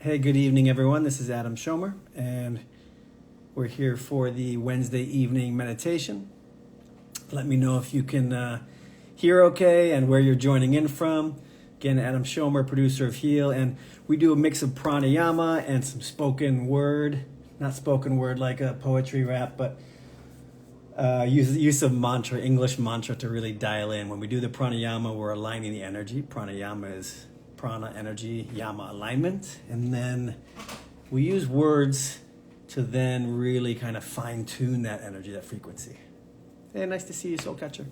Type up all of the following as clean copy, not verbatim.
Hey, good evening, everyone. This is Adam Schomer, and we're here for the Wednesday evening meditation. Let me know if you can hear okay and where you're joining in from. Again, Adam Schomer, producer of Heal, and we do a mix of pranayama and some spoken word. Not spoken word like a poetry rap, but use of mantra, English mantra to really dial in. When we do the pranayama, we're aligning the energy. Pranayama is prana, energy, yama, alignment. And then we use words to then really kind of fine tune that energy, that frequency. Hey, nice to see you, Soul Catcher.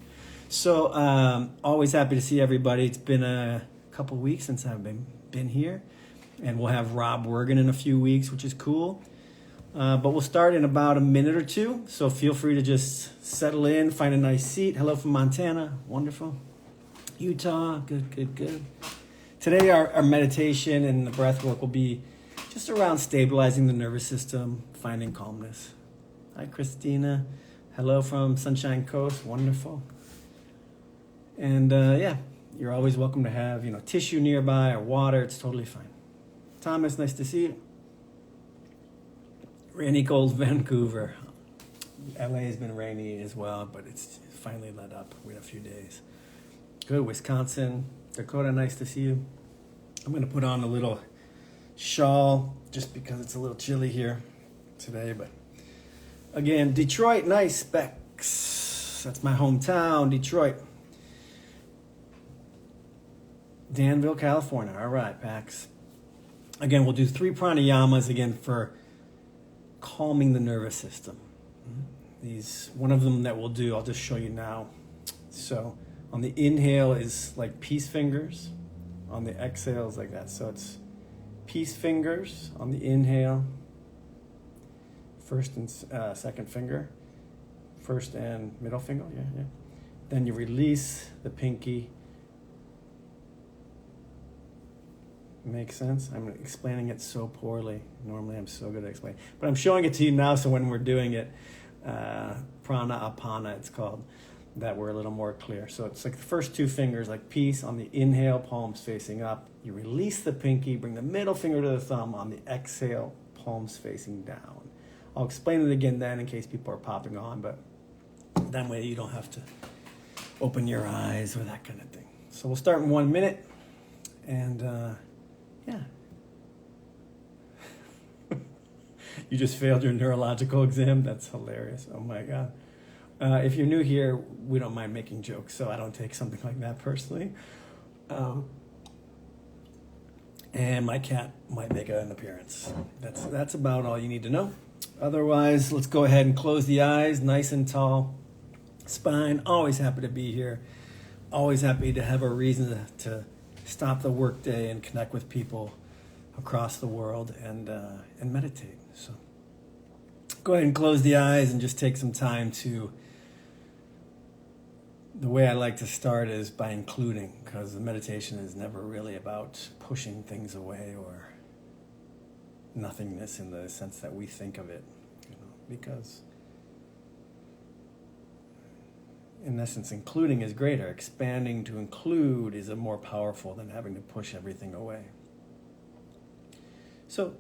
So always happy to see everybody. It's been a couple weeks since I've been here. And we'll have Rob Wergen in a few weeks, which is cool. But we'll start in about a minute or two. So feel free to just settle in, find a nice seat. Hello from Montana. Wonderful. Utah. Good. Today our meditation and the breath work will be just around stabilizing the nervous system, finding calmness. Hi, Christina. Hello from Sunshine Coast. Wonderful. And you're always welcome to have, tissue nearby or water. It's totally fine. Thomas, nice to see you. Rainy, cold Vancouver. LA has been rainy as well, but it's finally let up. We had a few days. Good, Wisconsin. Dakota, nice to see you. I'm going to put on a little shawl just because it's a little chilly here today. But again, Detroit, nice, Bex. That's my hometown, Detroit. Danville, California. All right, Pax. Again, we'll do 3 pranayamas again for calming the nervous system. One of them that we'll do, I'll just show you now. So on the inhale is like peace fingers. On the exhale is like that. So it's peace fingers on the inhale. First and second finger. First and middle finger. Yeah. Then you release the pinky. Makes sense? I'm explaining it so poorly. Normally I'm so good at explaining. But I'm showing it to you now so when we're doing it, prana apana it's called, that we're a little more clear. So it's like the first 2 fingers, like peace on the inhale, palms facing up. You release the pinky, bring the middle finger to the thumb. On the exhale, palms facing down. I'll explain it again then in case people are popping on, but that way you don't have to open your eyes or that kind of thing. So we'll start in 1 minute. And you just failed your neurological exam? That's hilarious. Oh my God. If you're new here, we don't mind making jokes, so I don't take something like that personally. And my cat might make an appearance. That's about all you need to know. Otherwise, let's go ahead and close the eyes, nice and tall. Spine, always happy to be here. Always happy to have a reason to stop the workday and connect with people across the world and meditate. So go ahead and close the eyes and just take some time to. The way I like to start is by including, because the meditation is never really about pushing things away or nothingness in the sense that we think of it, because in essence, including is greater. Expanding to include is more powerful than having to push everything away. So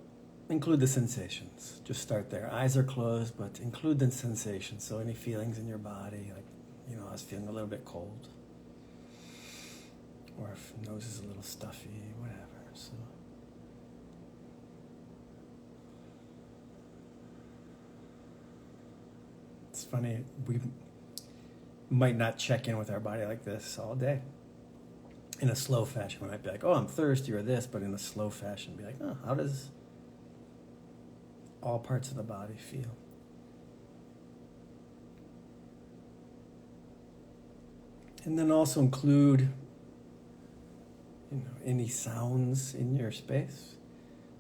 include the sensations. Just start there. Eyes are closed, but include the sensations. So any feelings in your body, like, I was feeling a little bit cold. Or if nose is a little stuffy, whatever. So it's funny, we might not check in with our body like this all day. In a slow fashion, we might be like, oh, I'm thirsty or this, but in a slow fashion, be like, oh, how does all parts of the body feel? And then also include, any sounds in your space.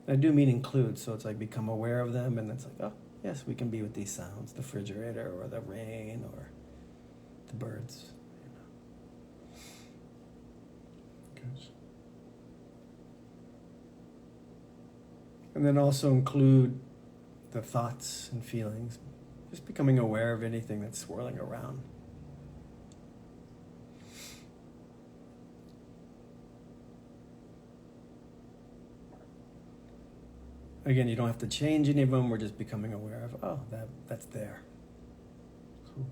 And I do mean include, so it's like become aware of them, and it's like, oh, yes, we can be with these sounds, the refrigerator or the rain or the birds. Good. And then also include the thoughts and feelings, just becoming aware of anything that's swirling around. Again, you don't have to change any of them. We're just becoming aware of, oh, that's there. Cool.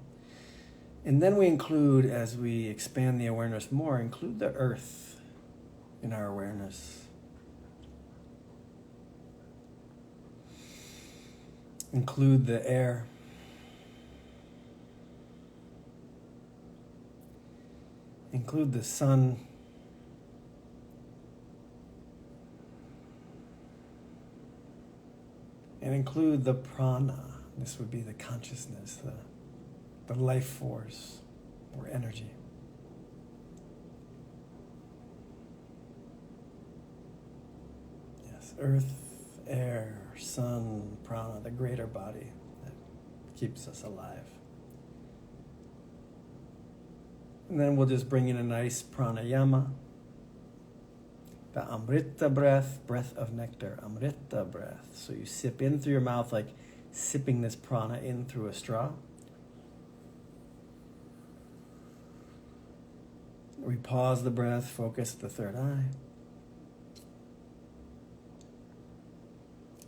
And then we include, as we expand the awareness more, include the earth in our awareness. Include the air. Include the sun. And include the prana. This would be the consciousness, the life force or energy. Yes, earth, air, sun, prana, the greater body that keeps us alive. And then we'll just bring in a nice pranayama. The amrita breath of nectar, amrita breath. So you sip in through your mouth like sipping this prana in through a straw. We pause the breath, focus the third eye.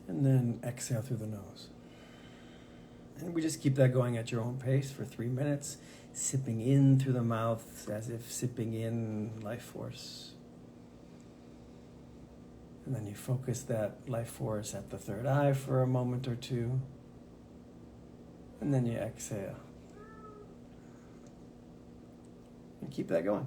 And then exhale through the nose. And we just keep that going at your own pace for 3 minutes, sipping in through the mouth as if sipping in life force. And then you focus that life force at the third eye for a moment or two. And then you exhale. And keep that going.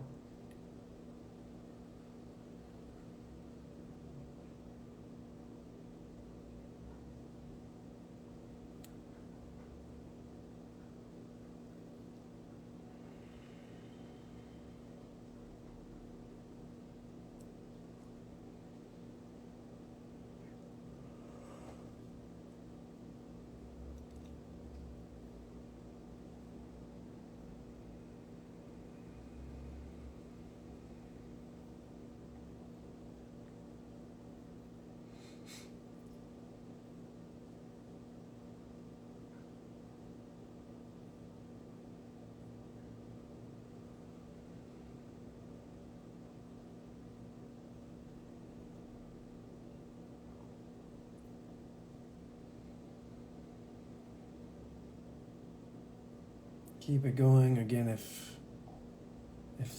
Keep it going. Again, if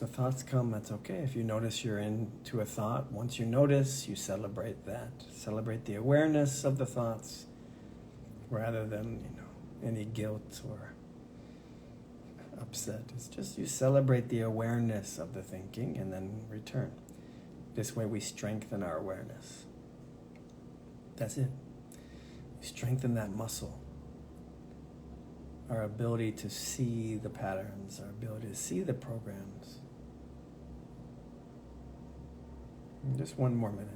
the thoughts come, that's okay. If you notice you're into a thought, once you notice, you celebrate that. Celebrate the awareness of the thoughts rather than, any guilt or upset. It's just you celebrate the awareness of the thinking and then return. This way we strengthen our awareness. That's it. We strengthen that muscle. Our ability to see the patterns, our ability to see the programs. And just 1 more minute.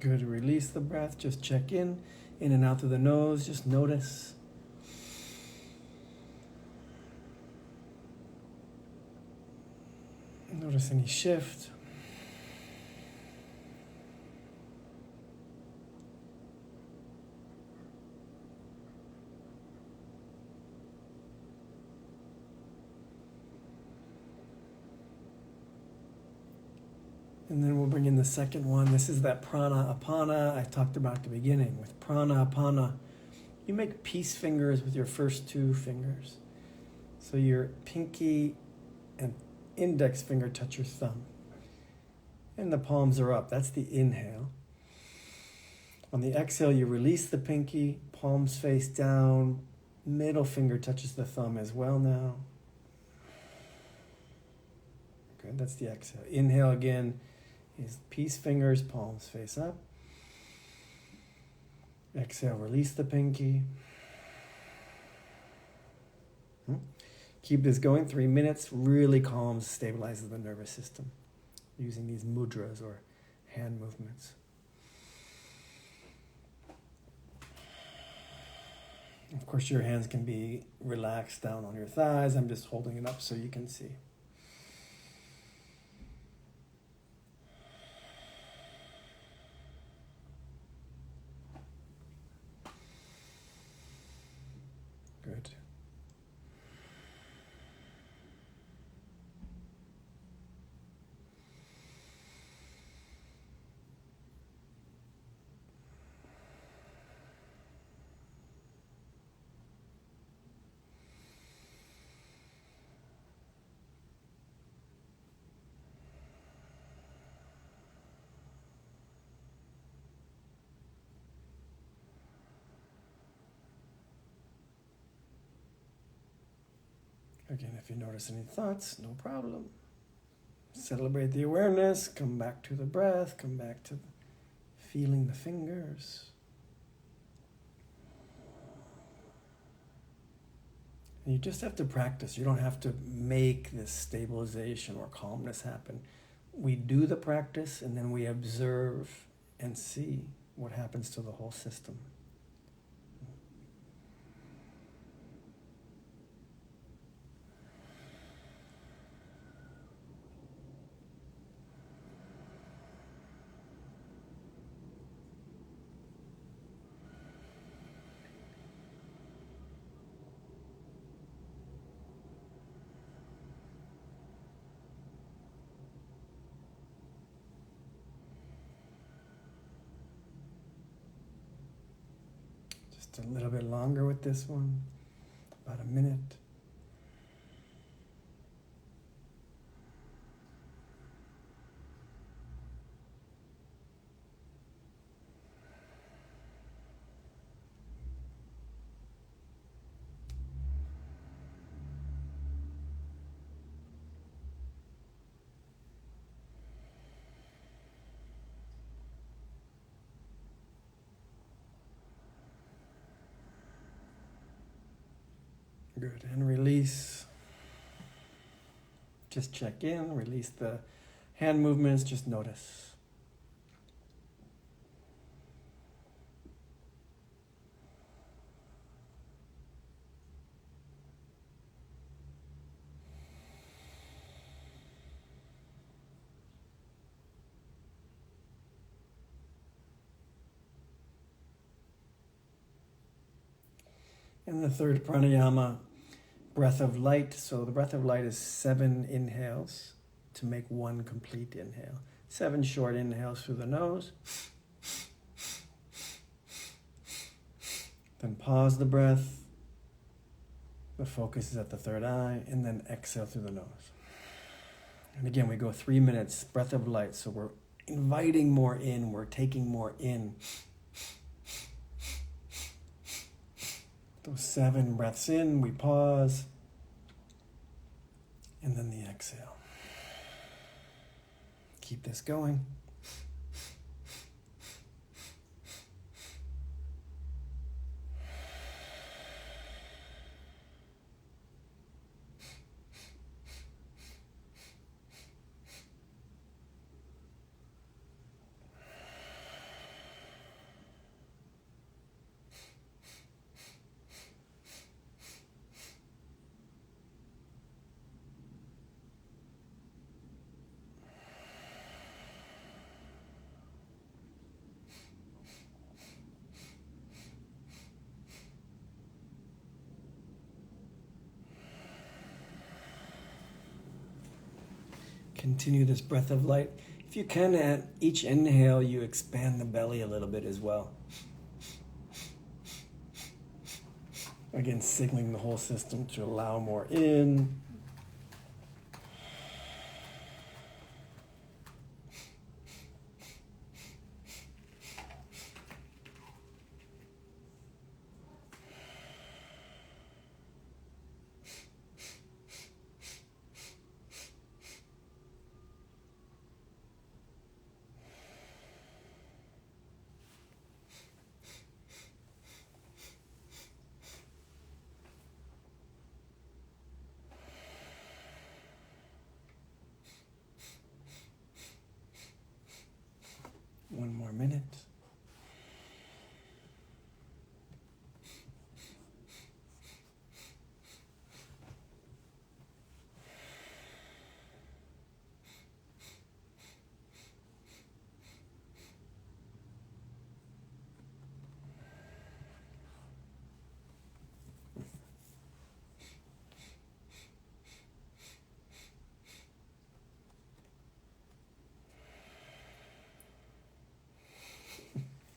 Good. Release the breath. Just check in and out through the nose. Just notice. Notice any shift. And then we'll bring in the second one. This is that prana apana I talked about at the beginning. With prana apana, you make peace fingers with your first 2 fingers. So your pinky and index finger touch your thumb. And the palms are up. That's the inhale. On the exhale, you release the pinky, palms face down, Middle finger touches the thumb as well now. Good, that's the exhale. Inhale again is peace fingers, palms face up. Exhale, release the pinky. Keep this going, 3 minutes, really calms, stabilizes the nervous system using these mudras or hand movements. Of course, your hands can be relaxed down on your thighs. I'm just holding it up so you can see. Good. Again, if you notice any thoughts, no problem. Celebrate the awareness, come back to the breath, come back to feeling the fingers. And you just have to practice. You don't have to make this stabilization or calmness happen. We do the practice and then we observe and see what happens to the whole system. Just a little bit longer with this one, about a minute. Good, and release. Just check in, release the hand movements, just notice. And the third pranayama, breath of light. So the breath of light is 7 inhales to make one complete inhale. 7 short inhales through the nose. Then pause the breath. The focus is at the third eye. And then exhale through the nose. And again, we go 3 minutes, breath of light. So we're inviting more in. We're taking more in. Those 7 breaths in, we pause, and then the exhale. Keep this going. Continue this breath of light. If you can, at each inhale, you expand the belly a little bit as well. Again, signaling the whole system to allow more in.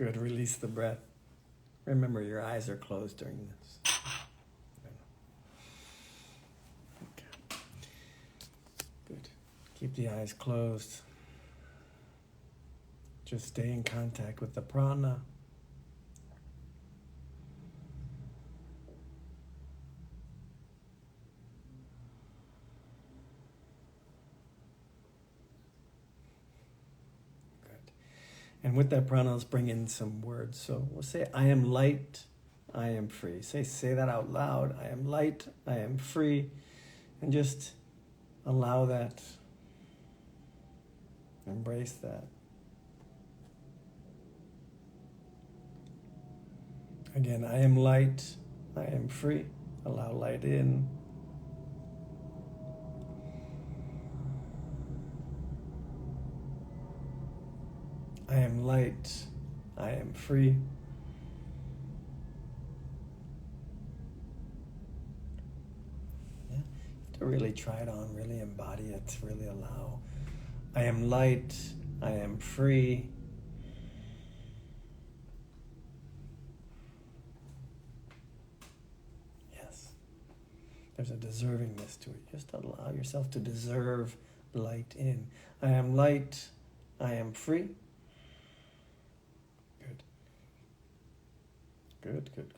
Good. Release the breath. Remember, your eyes are closed during this. Okay. Good. Keep the eyes closed. Just stay in contact with the prana. And with that prana, let's bring in some words. So we'll say, I am light, I am free. Say that out loud. I am light, I am free. And just allow that. Embrace that. Again, I am light, I am free. Allow light in. I am light, I am free. Yeah. You have to really try it on, really embody it, really allow. I am light, I am free. Yes. There's a deservingness to it. Just allow yourself to deserve light in. I am light, I am free. Good, good, good.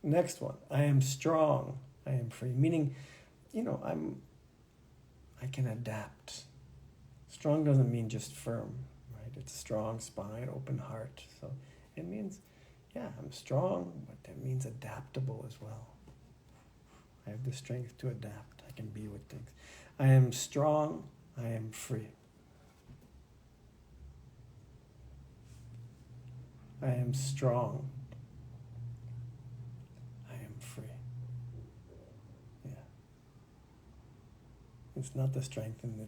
Next one. I am strong. I am free. Meaning, I can adapt. Strong doesn't mean just firm, right? It's strong spine, open heart. So it means, I'm strong, but it means adaptable as well. I have the strength to adapt. I can be with things. I am strong. I am free. I am strong. Free. Yeah. It's not the strength in the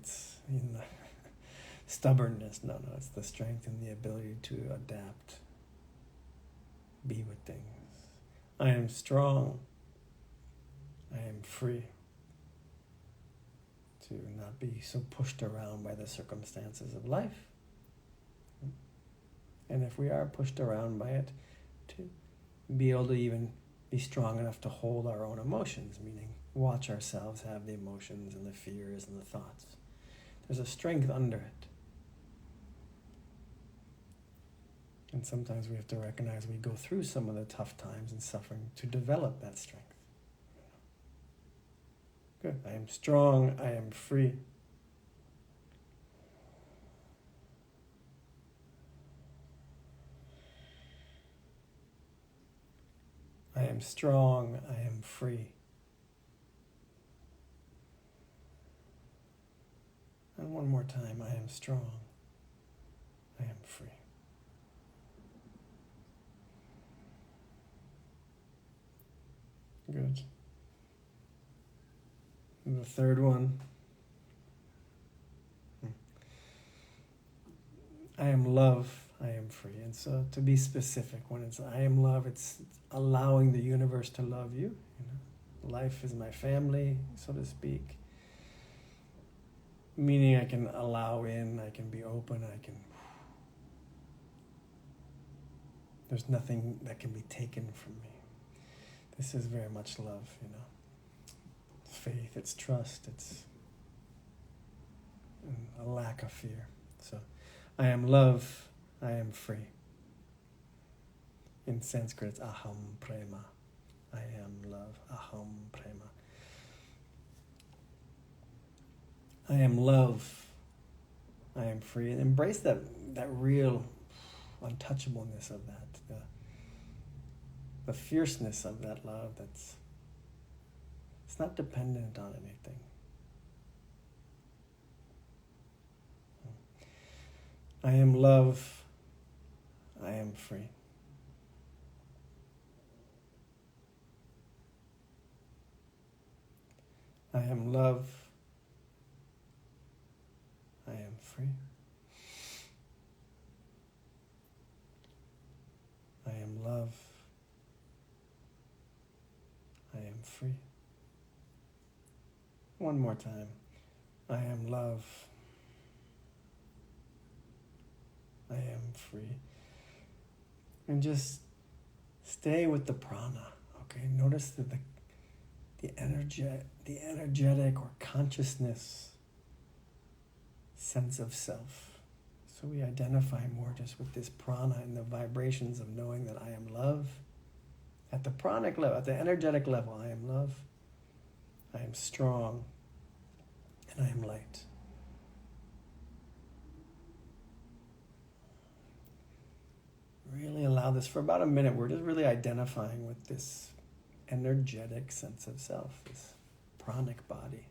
stubbornness. No, it's the strength in the ability to adapt. Be with things. I am strong. I am free. To not be so pushed around by the circumstances of life. And if we are pushed around by it, to be able to even be strong enough to hold our own emotions, meaning watch ourselves have the emotions and the fears and the thoughts. There's a strength under it. And sometimes we have to recognize we go through some of the tough times and suffering to develop that strength. Good. I am strong. I am free. I am strong, I am free. And one more time, I am strong, I am free. Good. And the third one, I am love, I am free. And so to be specific, when it's I am love, it's allowing the universe to love you. Life is my family, so to speak. Meaning I can allow in, I can be open, there's nothing that can be taken from me. This is very much love, It's faith, it's trust, it's a lack of fear. So I am love, I am free. In Sanskrit, it's aham prema. I am love, aham prema. I am love, I am free. And embrace that real untouchableness of that, the fierceness of that love it's not dependent on anything. I am love, I am free. I am love, I am free. I am love, I am free. One more time. I am love, I am free. And just stay with the prana. Okay, notice the energetic or consciousness sense of self. So we identify more just with this prana and the vibrations of knowing that I am love. At the pranic level, at the energetic level, I am love, I am strong, and I am light. Really allow this for about a minute. We're just really identifying with this energetic sense of self, this pranic body.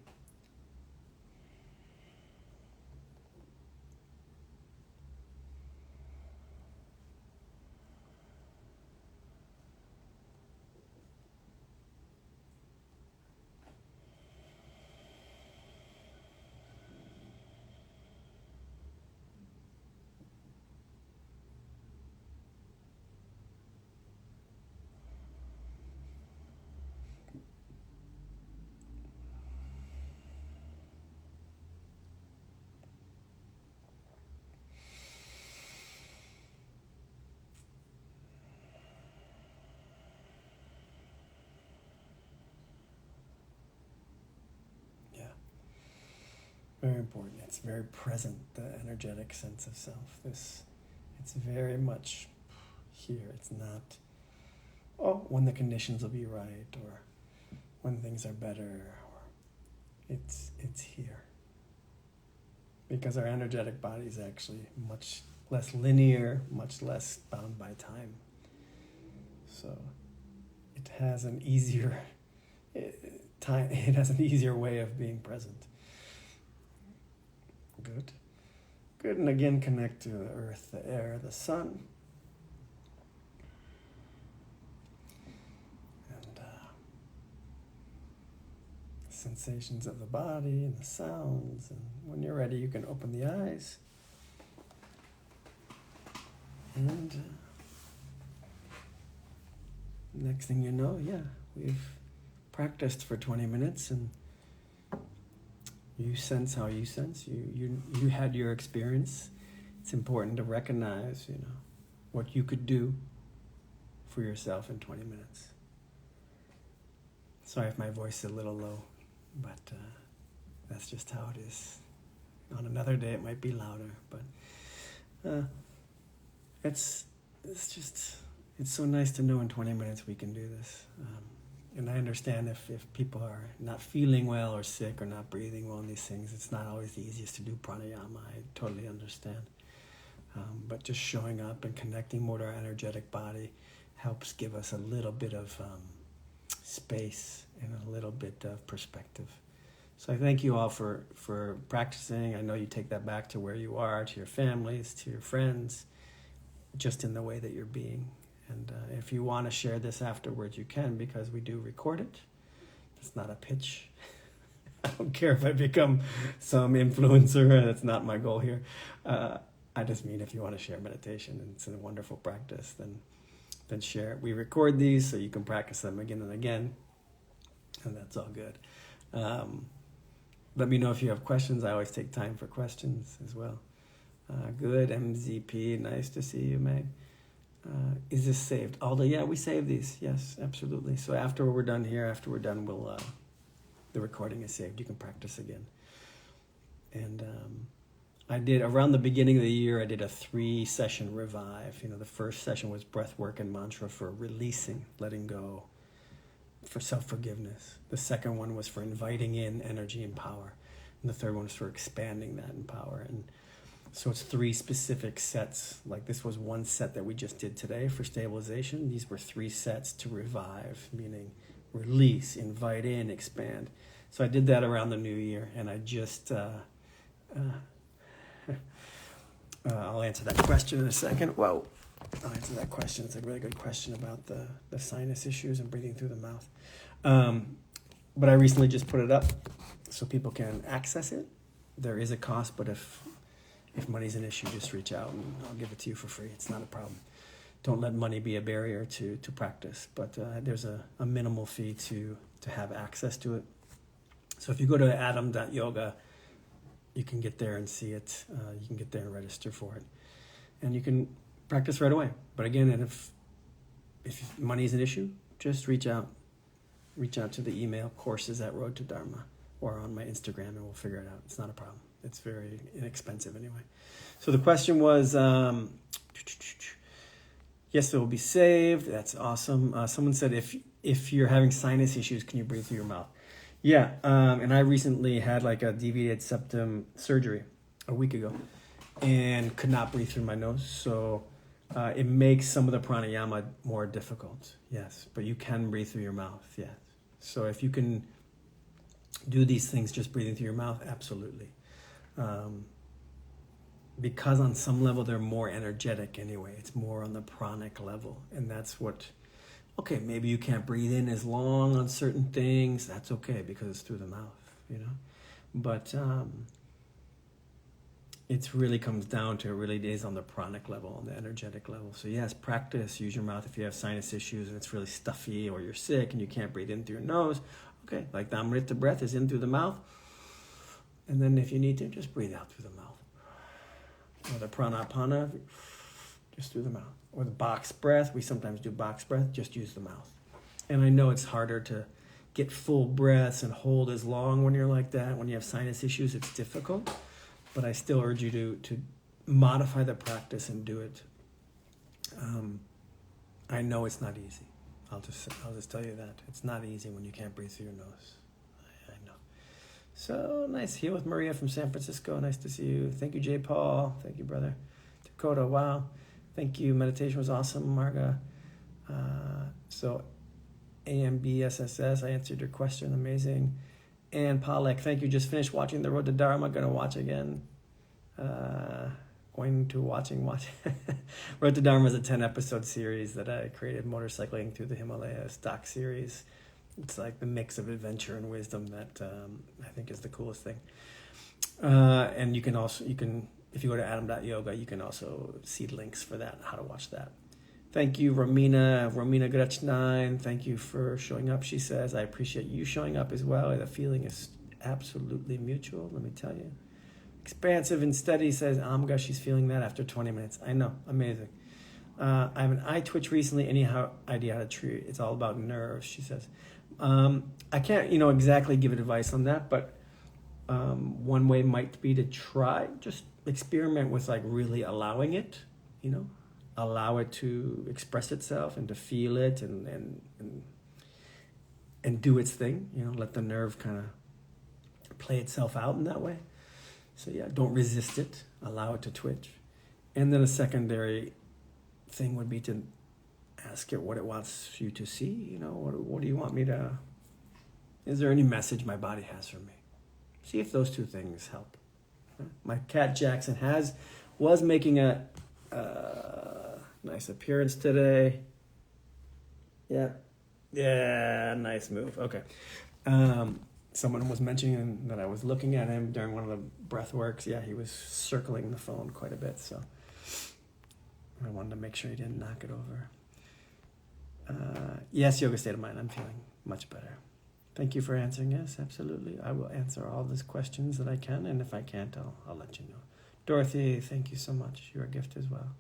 Very important. It's very present, the energetic sense of self. It's very much here. It's not, when the conditions will be right, or when things are better, or it's here. Because our energetic body is actually much less linear, much less bound by time. So it has an easier way of being present. Good, and again connect to the earth, the air, the sun. And sensations of the body and the sounds. And when you're ready, you can open the eyes. And next thing you know, we've practiced for 20 minutes, and you sense how you sense. You had your experience. It's important to recognize, what you could do for yourself in 20 minutes. Sorry if my voice is a little low, but that's just how it is. On another day, it might be louder, but it's so nice to know in 20 minutes we can do this. And I understand if people are not feeling well or sick or not breathing well in these things, it's not always the easiest to do pranayama. I totally understand. But just showing up and connecting more to our energetic body helps give us a little bit of space and a little bit of perspective. So I thank you all for practicing. I know you take that back to where you are, to your families, to your friends, just in the way that you're being. And if you want to share this afterwards, you can, because we do record it. It's not a pitch. I don't care if I become some influencer. That's not my goal here. I just mean if you want to share meditation and it's a wonderful practice, then share it. We record these so you can practice them again and again, and that's all good. Let me know if you have questions. I always take time for questions as well. Good, MZP, nice to see you, Meg. Is this saved? Alda, we save these. Yes, absolutely. So after we're done here, we'll the recording is saved. You can practice again. And I did, around the beginning of the year, I did a 3-session revive. The first session was breathwork and mantra for releasing, letting go, for self-forgiveness. The second one was for inviting in energy and power. And the third one was for expanding that in power. And so it's 3 specific sets. Like this was one set that we just did today for stabilization. These were 3 sets to revive, meaning release, invite in, expand. So I did that around the new year, and I just, I'll answer that question in a second. I'll answer that question. It's a really good question about the sinus issues and breathing through the mouth. But I recently just put it up so people can access it. There is a cost, but if money's an issue, just reach out and I'll give it to you for free. It's not a problem. Don't let money be a barrier to practice, but there's a minimal fee to have access to it. So if you go to adam.yoga, you can get there and see it. You can get there and register for it. And you can practice right away. But again, and if money is an issue, just reach out to the email courses at Road to Dharma or on my Instagram, and we'll figure it out. It's not a problem. It's very inexpensive anyway. So the question was, yes, it will be saved. That's awesome. Someone said, if you're having sinus issues, can you breathe through your mouth? Yeah, and I recently had like a deviated septum surgery a week ago and could not breathe through my nose. So it makes some of the pranayama more difficult. Yes, but you can breathe through your mouth. Yes. So if you can do these things, just breathing through your mouth, absolutely. Because on some level they're more energetic anyway. It's more on the pranic level, and that's what. Okay, maybe you can't breathe in as long on certain things. That's okay because it's through the mouth, you know. But it really comes down to, it really is on the pranic level, on the energetic level. So yes, practice, use your mouth if you have sinus issues and it's really stuffy, or you're sick and you can't breathe in through your nose. Okay, like the Amrita breath is in through the mouth. And then if you need to, just breathe out through the mouth. Or the pranapana, just through the mouth. Or the box breath, we sometimes do box breath, just use the mouth. And I know it's harder to get full breaths and hold as long when you're like that. When you have sinus issues, it's difficult. But I still urge you to modify the practice and do it. I know it's not easy. I'll just tell you that. It's not easy when you can't breathe through your nose. I know. So nice. Here with Maria from San Francisco. Nice to see you. Thank you, Jay Paul. Thank you, brother. Dakota, wow. Thank you. Meditation was awesome, Marga. So AMBSSS, I answered your question. Amazing. And Palek, thank you. Just finished watching The Road to Dharma. Going to watch again. Going to watching. Road to Dharma is a 10-episode series that I created, motorcycling through the Himalayas, doc series. It's like the mix of adventure and wisdom that I think is the coolest thing. And you can, if you go to adam.yoga, you can also see links for that, how to watch that. Thank you, Romina Grechnein. Thank you for showing up, she says. I appreciate you showing up as well. The feeling is absolutely mutual, let me tell you. Expansive and steady, says Amga. She's feeling that after 20 minutes. I know, amazing. I have an eye twitch recently. Any idea how to treat it? It's all about nerves, she says. I can't, exactly give advice on that, but one way might be to try, just experiment with like really allowing it, allow it to express itself and to feel it and do its thing, let the nerve kind of play itself out in that way. So yeah, don't resist it, allow it to twitch. And then a secondary thing would be to ask it what it wants you to see, what do you want me to, is there any message my body has for me? See if those two things help. My cat Jackson was making a nice appearance today. Yeah, nice move. Okay. Someone was mentioning that I was looking at him during one of the breathworks. Yeah, he was circling the phone quite a bit, so I wanted to make sure he didn't knock it over. Yes, yoga state of mind. I'm feeling much better. Thank you for answering. Yes, absolutely. I will answer all these questions that I can, and if I can't, I'll let you know. Dorothy, thank you so much. You're a gift as well.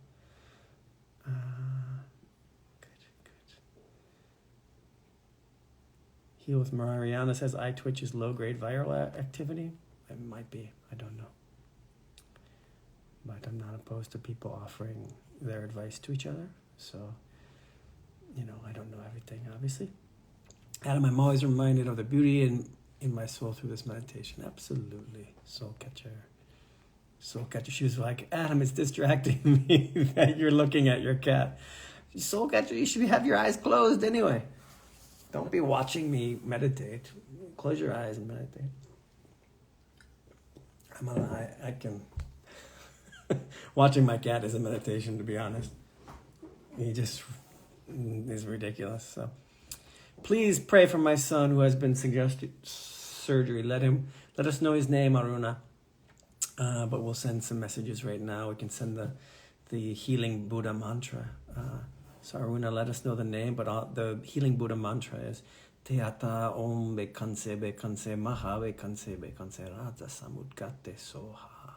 Good. Heal with Mariana says eye twitch is low-grade viral activity. It might be. I don't know. But I'm not opposed to people offering their advice to each other. So, I don't know everything, obviously. Adam, I'm always reminded of the beauty in my soul through this meditation. Absolutely. Soul catcher. She was like, Adam, it's distracting me that you're looking at your cat. Soul catcher, you should have your eyes closed anyway. Don't be watching me meditate. Close your eyes and meditate. I can... Watching my cat is a meditation, to be honest. He just is ridiculous. So please pray for my son who has been suggested surgery. Let us know his name, Aruna. But we'll send some messages right now. We can send the healing Buddha mantra. So Aruna, let us know the name, but the healing Buddha mantra is Teata Om Bekanse Maha Bekanse Raja Samudgate Soha.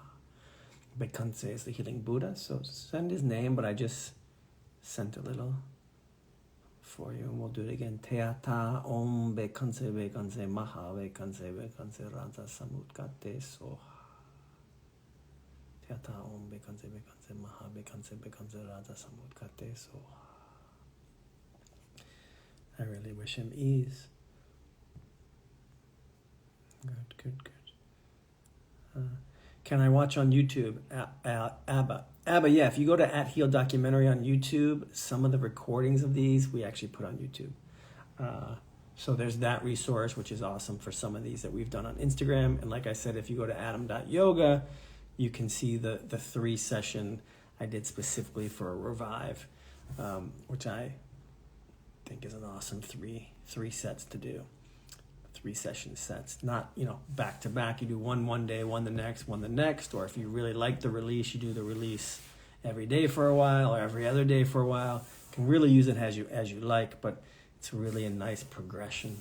Bekanse is the healing Buddha, so send his name, but I just sent a little for you, and we'll do it again. Teata Om Bekanse Bekanse Maha Bekanse Bekanse Raja Samutkate Soha. Teata Om Bekanse Bekanse Maha Bekanse Bekanse Raja Samutkate Soha. I really wish him ease. Good. Can I watch on YouTube? Abba, yeah, if you go to @Heal Documentary on YouTube, some of the recordings of these we actually put on YouTube. So there's that resource, which is awesome for some of these that we've done on Instagram. And like I said, if you go to adam.yoga, you can see the 3-session I did specifically for a revive, which I think is an awesome three sets to do. 3-session sets, not back to back. You do one day, one the next, or if you really like the release, you do the release every day for a while or every other day for a while. You can really use it as you like, but it's really a nice progression.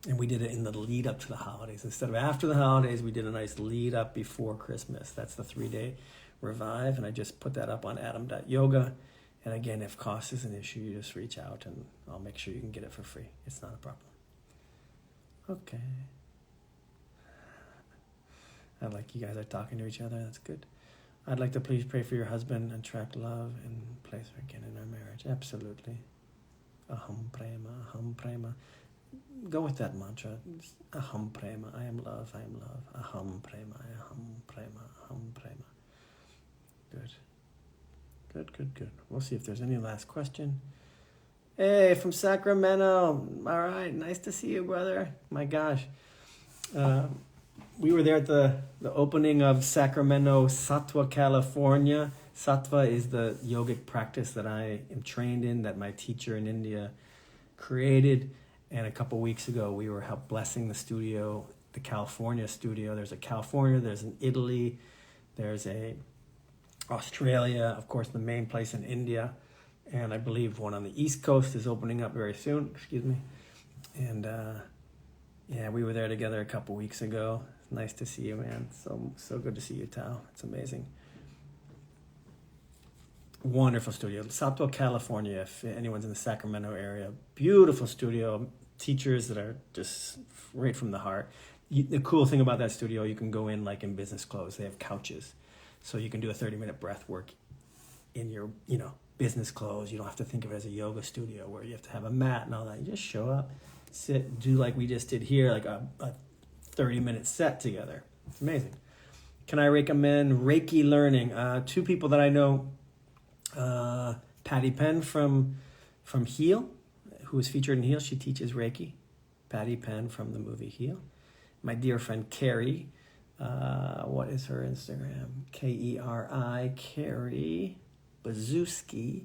And we did it in the lead up to the holidays instead of after the holidays. We did a nice lead up before Christmas. That's the 3-day revive, and I just put that up on adam.yoga. And again, if cost is an issue, you just reach out and I'll make sure you can get it for free. It's not a problem. Okay. I like you guys are talking to each other. That's good. I'd like to please pray for your husband, attract love and place her again in our marriage. Absolutely. Aham prema, aham prema. Go with that mantra. Aham prema, I am love, I am love. Aham prema, aham prema, aham prema. Good. We'll see if there's any last question. Hey, from Sacramento. All right, nice to see you, brother. My gosh. We were there at the opening of Sacramento Sattva, California. Sattva is the yogic practice that I am trained in, that my teacher in India created. And a couple weeks ago, we were blessing the studio, the California studio. There's a California, there's an Italy, there's a Australia, of course, the main place in India. And I believe one on the East Coast is opening up very soon. Excuse me. And yeah, we were there together a couple weeks ago. It's nice to see you, man. So good to see you, Tao. It's amazing. Wonderful studio. Sattva, California, if anyone's in the Sacramento area. Beautiful studio. Teachers that are just right from the heart. The cool thing about that studio, you can go in like in business clothes. They have couches. So you can do a 30-minute breath work in your, business clothes. You don't have to think of it as a yoga studio where you have to have a mat and all that. You just show up, sit, do like we just did here, like a 30-minute set together. It's amazing. Can I recommend Reiki learning? 2 people that I know, Patty Penn from Heal, who was featured in Heal. She teaches Reiki. Patty Penn from the movie Heal. My dear friend Carrie. What is her Instagram? Keri, Carrie Bazewski,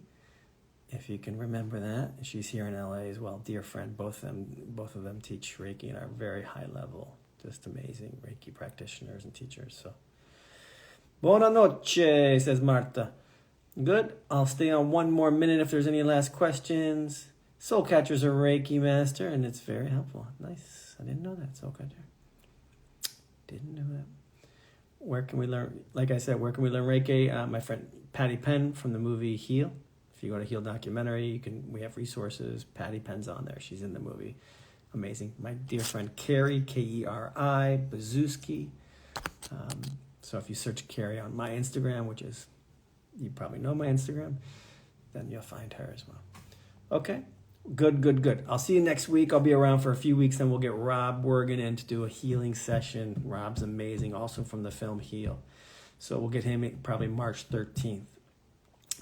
if you can remember that. She's here in LA as well. Dear friend, both of them teach Reiki and are very high level, just amazing Reiki practitioners and teachers. So, buona noche, says Marta. Good. I'll stay on 1 more minute if there's any last questions. Soul Catcher's a Reiki master, and it's very helpful. Nice. I didn't know that, Soul Catcher. Didn't know that. Where can we learn? Like I said, where can we learn Reiki? My friend Patty Penn from the movie Heal. If you go to Heal Documentary, we have resources. Patty Penn's on there. She's in the movie. Amazing. My dear friend Carrie, Keri Bazewski. So if you search Carrie on my Instagram, which is, you probably know my Instagram, then you'll find her as well. Okay. Good. I'll see you next week. I'll be around for a few weeks, then we'll get Rob Wergen in to do a healing session. Rob's amazing, also from the film Heal. So we'll get him probably March 13th.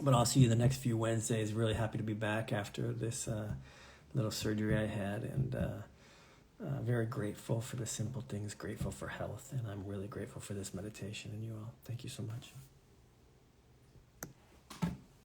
But I'll see you the next few Wednesdays. Really happy to be back after this little surgery I had, and very grateful for the simple things, grateful for health, and I'm really grateful for this meditation and you all. Thank you so much.